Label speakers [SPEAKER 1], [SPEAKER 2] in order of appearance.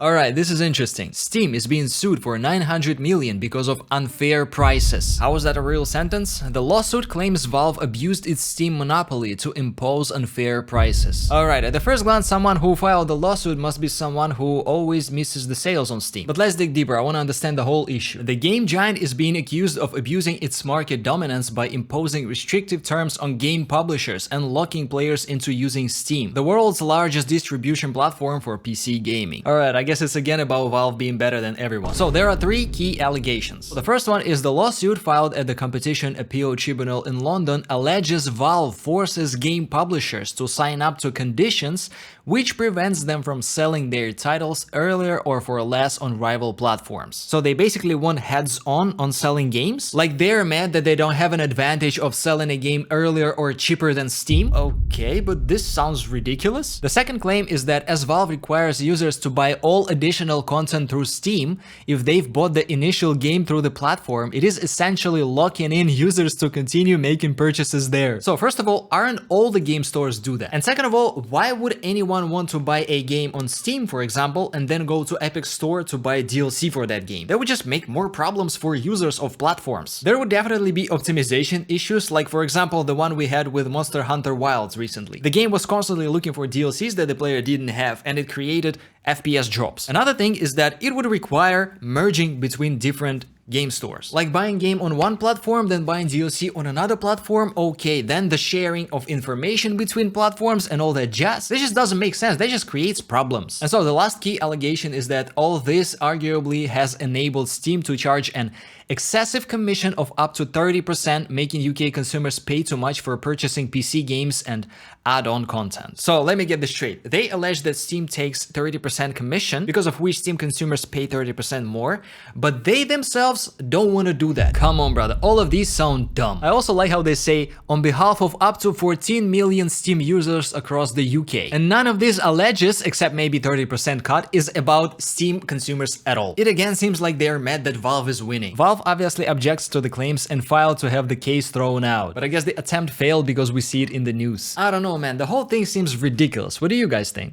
[SPEAKER 1] Alright, this is interesting. Steam is being sued for 900 million because of unfair prices. How is that a real sentence? The lawsuit claims Valve abused its Steam monopoly to impose unfair prices. Alright, at the first glance, someone who filed the lawsuit must be someone who always misses the sales on Steam. But let's dig deeper, I want to understand the whole issue. The game giant is being accused of abusing its market dominance by imposing restrictive terms on game publishers and locking players into using Steam, the world's largest distribution platform for PC gaming. Alright, I guess it's again about Valve being better than everyone. So there are three key allegations. The first one is the lawsuit filed at the Competition Appeal Tribunal in London alleges Valve forces game publishers to sign up to conditions which prevents them from selling their titles earlier or for less on rival platforms. So they basically want heads-on selling games? Like they're mad that they don't have an advantage of selling a game earlier or cheaper than Steam? Okay, but this sounds ridiculous. The second claim is that as Valve requires users to buy all additional content through Steam, if they've bought the initial game through the platform, it is essentially locking in users to continue making purchases there. So first of all, aren't all the game stores do that? And second of all, why would anyone want to buy a game on Steam, for example, and then go to Epic Store to buy DLC for that game? That would just make more problems for users of platforms. There would definitely be optimization issues, like for example the one we had with Monster Hunter Wilds recently. The game was constantly looking for DLCs that the player didn't have, and it created FPS drops. Another thing is that it would require merging between different game stores. Like buying game on one platform, then buying DLC on another platform, okay, then the sharing of information between platforms and all that jazz. This just doesn't make sense, that just creates problems. And so the last key allegation is that all this arguably has enabled Steam to charge an excessive commission of up to 30%, making UK consumers pay too much for purchasing PC games and add-on content. So let me get this straight. They allege that Steam takes 30% commission, because of which Steam consumers pay 30% more, but they themselves don't want to do that. Come on, brother. All of these sound dumb. I also like how they say, on behalf of up to 14 million Steam users across the UK. And none of these alleges, except maybe 30% cut, is about Steam consumers at all. It again seems like they're mad that Valve is winning. Valve obviously objects to the claims and filed to have the case thrown out. But I guess the attempt failed because we see it in the news. I don't know, man. The whole thing seems ridiculous. What do you guys think?